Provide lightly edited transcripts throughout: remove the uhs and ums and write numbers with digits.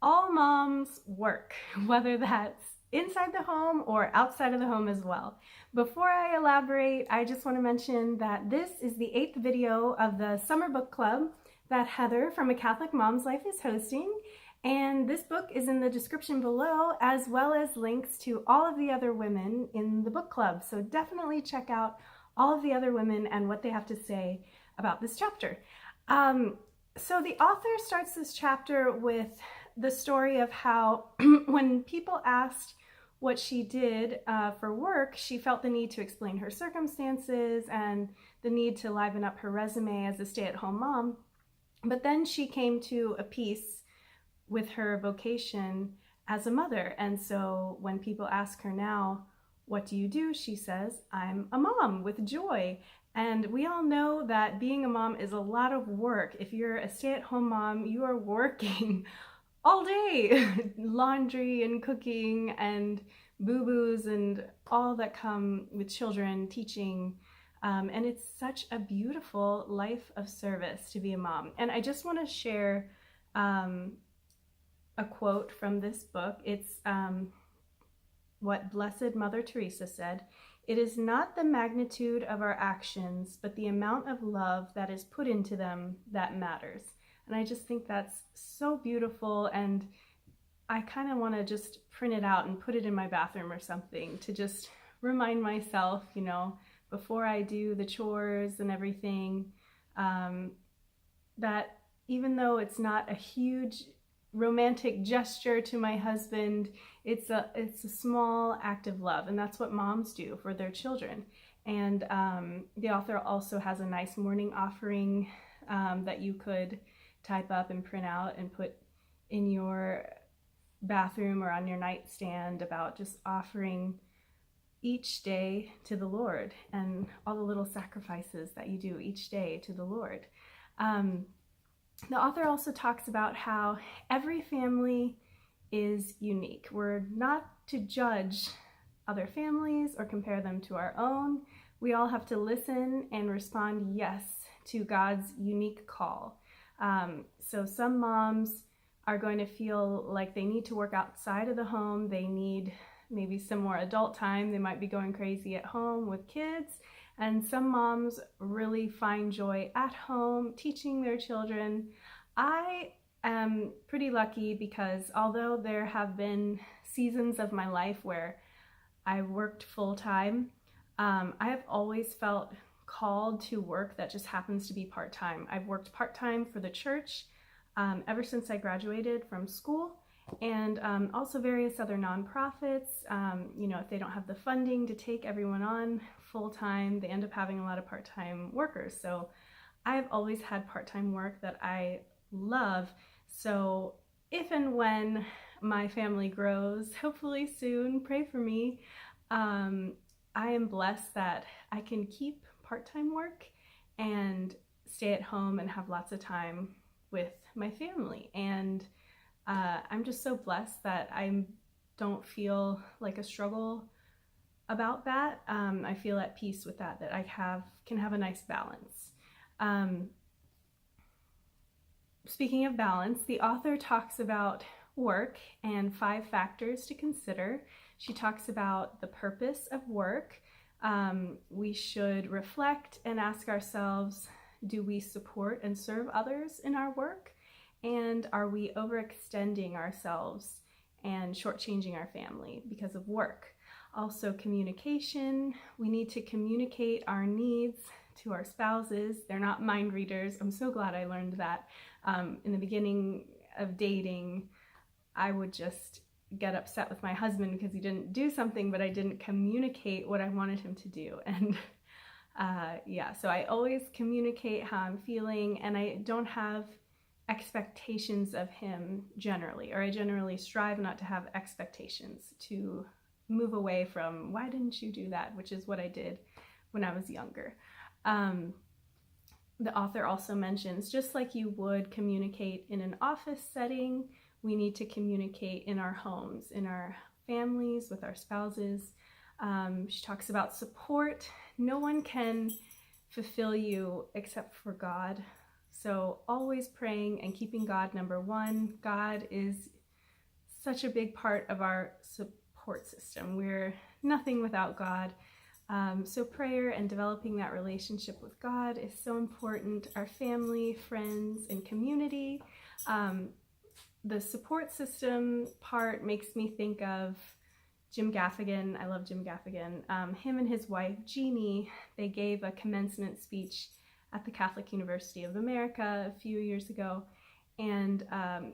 All moms work, whether that's inside the home or outside of the home as well. Before I elaborate, I just want to mention that this is the 8th video of the summer book club that Heather from A Catholic Mom's Life is hosting. And this book is in the description below, as well as links to all of the other women in the book club. So definitely check out all of the other women and what they have to say about this chapter. So the author starts this chapter with the story of how when people asked what she did for work, she felt the need to explain her circumstances and the need to liven up her resume as a stay-at-home mom. But then she came to a peace with her vocation as a mother. And so when people ask her now, what do you do? She says, I'm a mom with joy. And we all know that being a mom is a lot of work. If you're a stay-at-home mom, you are working all day. Laundry and cooking and boo-boos and all that come with children, teaching. And it's such a beautiful life of service to be a mom. And I just want to share a quote from this book. It's what Blessed Mother Teresa said. It is not the magnitude of our actions, but the amount of love that is put into them that matters. And I just think that's so beautiful, and I kind of want to just print it out and put it in my bathroom or something to just remind myself, you know, before I do the chores and everything, that even though it's not a huge romantic gesture to my husband, it's a small act of love, and that's what moms do for their children. And the author also has a nice morning offering that you could type up and print out and put in your bathroom or on your nightstand about just offering each day to the Lord and all the little sacrifices that you do each day to the Lord. The author also talks about how every family is unique. We're not to judge other families or compare them to our own. We all have to listen and respond yes to God's unique call. So some moms are going to feel like they need to work outside of the home. They need maybe some more adult time. They might be going crazy at home with kids. And some moms really find joy at home teaching their children. I am pretty lucky because although there have been seasons of my life where I worked full-time, I have always felt called to work that just happens to be part-time. I've worked part-time for the church ever since I graduated from school, and also various other nonprofits. You know, if they don't have the funding to take everyone on full-time, they end up having a lot of part-time workers. So I've always had part-time work that I love. So if and when my family grows, hopefully soon, pray for me, I am blessed that I can keep part-time work and stay at home and have lots of time with my family. And I'm just so blessed that I don't feel like a struggle about that. I feel at peace with that I can have a nice balance. Speaking of balance, the author talks about work and 5 factors to consider. She talks about the purpose of work. We should reflect and ask ourselves, do we support and serve others in our work? And are we overextending ourselves and shortchanging our family because of work? Also, communication. We need to communicate our needs to our spouses. They're not mind readers. I'm so glad I learned that. In the beginning of dating, I would just get upset with my husband because he didn't do something, but I didn't communicate what I wanted him to do. And yeah, so I always communicate how I'm feeling, and I don't have expectations of him generally, or I generally strive not to have expectations, to move away from why didn't you do that, which is what I did when I was younger. The author also mentions, just like you would communicate in an office setting, we need to communicate in our homes, in our families, with our spouses. She talks about support. No one can fulfill you except for God. So always praying and keeping God number one. God is such a big part of our support system. We're nothing without God. So prayer and developing that relationship with God is so important. Our family, friends, and community. The support system part makes me think of Jim Gaffigan. I love Jim Gaffigan. Him and his wife, Jeannie, they gave a commencement speech at the Catholic University of America a few years ago. And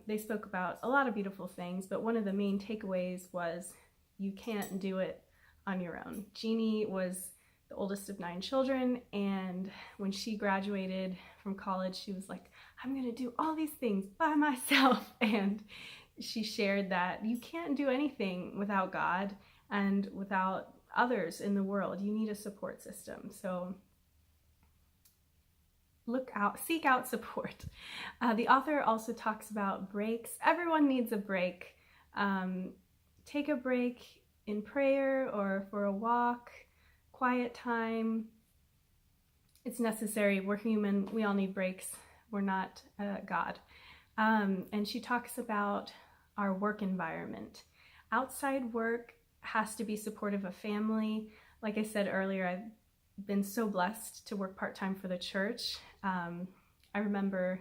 they spoke about a lot of beautiful things, but one of the main takeaways was you can't do it on your own. Jeannie was the oldest of 9 children, and when she graduated from college, she was like, I'm gonna do all these things by myself. And she shared that you can't do anything without God and without others in the world. You need a support system. So seek out support. The author also talks about breaks. Everyone needs a break. Take a break in prayer or for a walk, quiet time. It's necessary. We're human. We all need breaks. We're not God. And she talks about our work environment. Outside work has to be supportive of family. Like I said earlier, I've been so blessed to work part-time for the church. I remember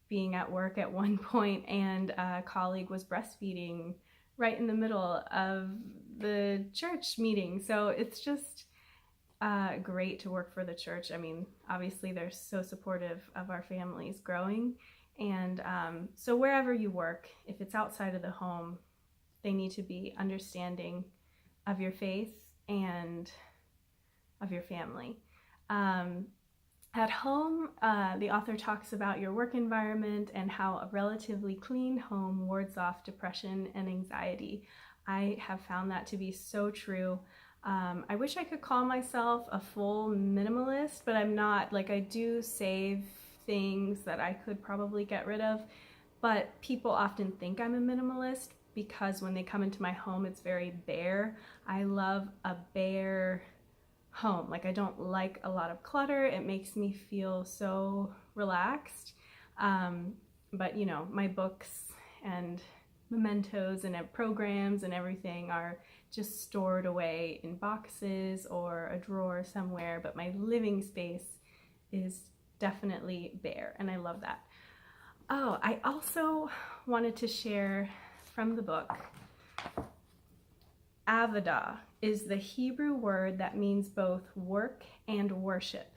being at work at one point and a colleague was breastfeeding right in the middle of the church meeting. So it's just great to work for the church. I mean, obviously they're so supportive of our families growing. And so wherever you work, if it's outside of the home, they need to be understanding of your faith and of your family. At home, the author talks about your work environment and how a relatively clean home wards off depression and anxiety. I have found that to be so true. I wish I could call myself a full minimalist, but I'm not. Like, I do save things that I could probably get rid of, but people often think I'm a minimalist because when they come into my home, it's very bare. I love a bare home. Like, I don't like a lot of clutter. It makes me feel so relaxed. But you know, my books and mementos and programs and everything are just stored away in boxes or a drawer somewhere, but my living space is definitely bare, and I love that. Oh, I also wanted to share from the book. Avada is the Hebrew word that means both work and worship.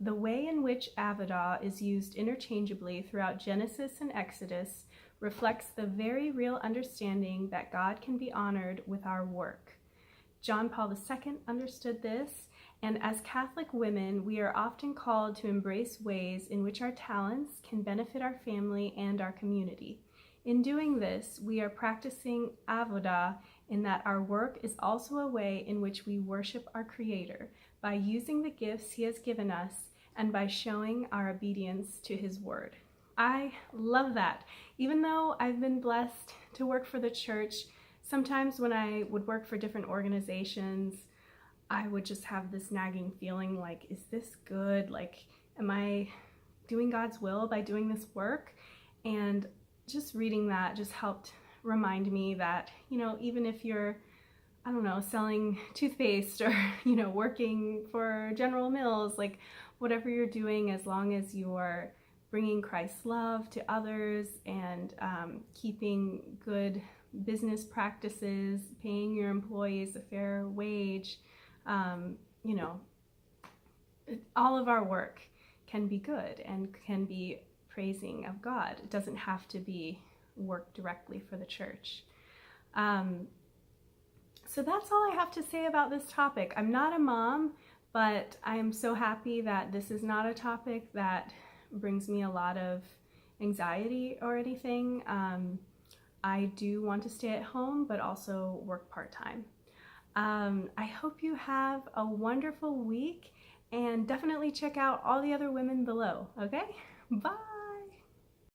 The way in which Avada is used interchangeably throughout Genesis and Exodus reflects the very real understanding that God can be honored with our work. John Paul II understood this, and as Catholic women, we are often called to embrace ways in which our talents can benefit our family and our community. In doing this, we are practicing Avada in that our work is also a way in which we worship our Creator by using the gifts He has given us and by showing our obedience to His word. I love that. Even though I've been blessed to work for the church, sometimes when I would work for different organizations, I would just have this nagging feeling like, is this good? Like, am I doing God's will by doing this work? And just reading that just helped remind me that, you know, even if you're, I don't know, selling toothpaste or, you know, working for General Mills, like whatever you're doing, as long as you are bringing Christ's love to others and keeping good business practices, paying your employees a fair wage, you know, all of our work can be good and can be praising of God. It doesn't have to be work directly for the church. So that's all I have to say about this topic. I'm not a mom, but I'm so happy that this is not a topic that brings me a lot of anxiety or anything. I do want to stay at home, but also work part-time. I hope you have a wonderful week, and definitely check out all the other women below, okay? Bye!